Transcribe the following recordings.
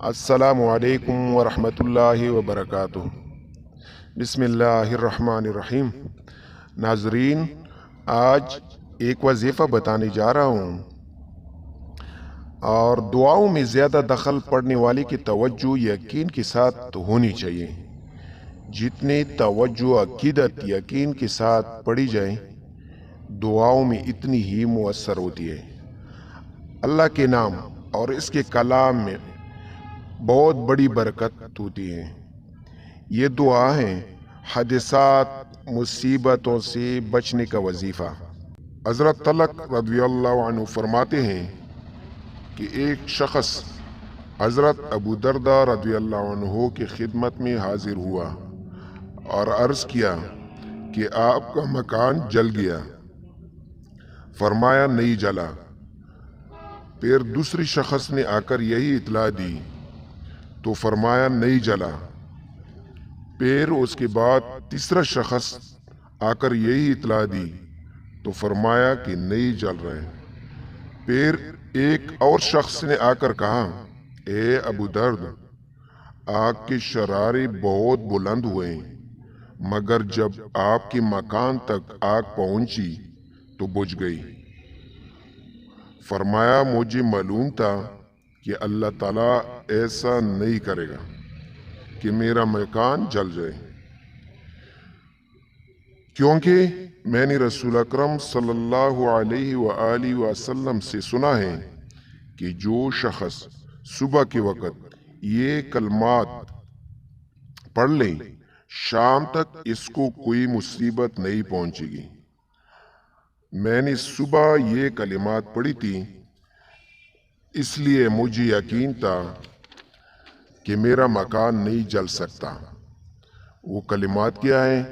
السلام علیکم ورحمۃ اللہ وبرکاتہ۔ بسم اللہ الرحمن الرحیم۔ ناظرین، آج ایک وظیفہ بتانے جا رہا ہوں، اور دعاؤں میں زیادہ دخل پڑنے والے کی توجہ یقین کے ساتھ ہونی چاہیے۔ جتنی توجہ عقیدت یقین کے ساتھ پڑھی جائے، دعاؤں میں اتنی ہی مؤثر ہوتی ہے۔ اللہ کے نام اور اس کے کلام میں بہت بڑی برکت ہوتی ہے۔ یہ دعا ہے حادثات مصیبتوں سے بچنے کا وظیفہ۔ حضرت طلق رضی اللہ عنہ فرماتے ہیں کہ ایک شخص حضرت ابو دردہ رضی اللہ عنہ کی خدمت میں حاضر ہوا اور عرض کیا کہ آپ کا مکان جل گیا۔ فرمایا نہیں جلا۔ پھر دوسری شخص نے آ کر یہی اطلاع دی تو فرمایا نہیں جلا۔ پھر اس کے بعد تیسرا شخص آ کر یہی اطلاع دی تو فرمایا کہ نہیں جل رہے۔ پھر ایک اور شخص نے آ کر کہا، اے ابو درد، آگ کے شرارے بہت بلند ہوئے، مگر جب آپ کے مکان تک آگ پہنچی تو بجھ گئی۔ فرمایا مجھے معلوم تھا کہ اللہ تعالیٰ ایسا نہیں کرے گا کہ میرا مکان جل جائے، کیونکہ میں نے رسول اکرم صلی اللہ علیہ وآلہ وسلم سے سنا ہے کہ جو شخص صبح کے وقت یہ کلمات پڑھ لے، شام تک اس کو کوئی مصیبت نہیں پہنچے گی۔ میں نے صبح یہ کلمات پڑھی تھی، اس لیے مجھے یقین تھا کہ میرا مکان نہیں جل سکتا۔ وہ کلمات کیا ہیں؟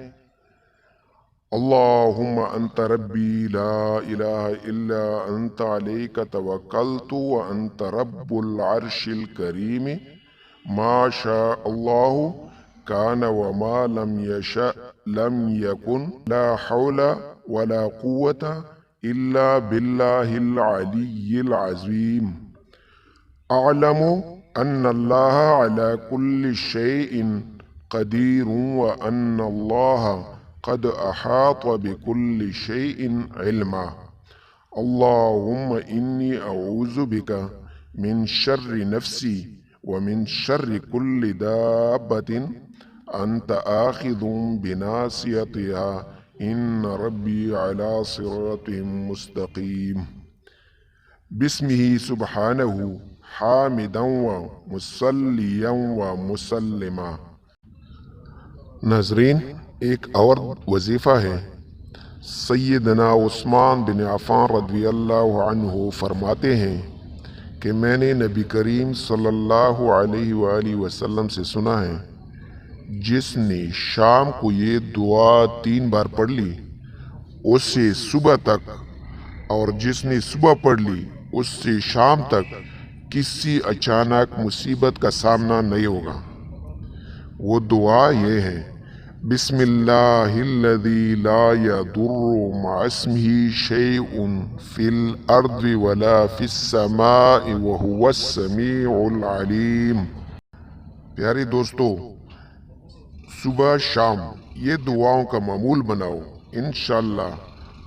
اللہم انت ربی لا الہ الا انت علیک توکلت وانت رب العرش الکریم ما شاء اللہ کان وما لم یشاء لم یکن لا حول ولا قوة الا باللہ العلی العظیم۔ اعلم ان اللہ علی کل شیء قدیر وان اللہ قد احاط بكل شيء علما۔ اللهم إني أعوذ بك من شر نفسي ومن شر كل دابة أنت آخذ بناصيتها إن ربي على صراط مستقيم۔ باسمه سبحانه حامدا ومصليا ومسلما۔ ناظرین، ایک اور وظیفہ ہے۔ سیدنا عثمان بن عفان رضی اللہ عنہ فرماتے ہیں کہ میں نے نبی کریم صلی اللہ علیہ وآلہ وسلم سے سنا ہے، جس نے شام کو یہ دعا 3 بار پڑھ لی اس سے صبح تک، اور جس نے صبح پڑھ لی اس سے شام تک کسی اچانک مصیبت کا سامنا نہیں ہوگا۔ وہ دعا یہ ہے، بسم اللہ الذی لا یضر مع اسمہ شیء فی الارض ولا فی السماء وہو السمیع العلیم۔ پیارے دوستو، صبح شام یہ دعاؤں کا معمول بناؤ، انشاءاللہ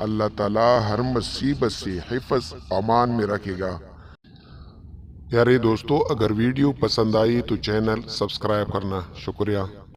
اللہ تعالیٰ ہر مصیبت سے حفظ امان میں رکھے گا۔ پیارے دوستو، اگر ویڈیو پسند آئی تو چینل سبسکرائب کرنا۔ شکریہ۔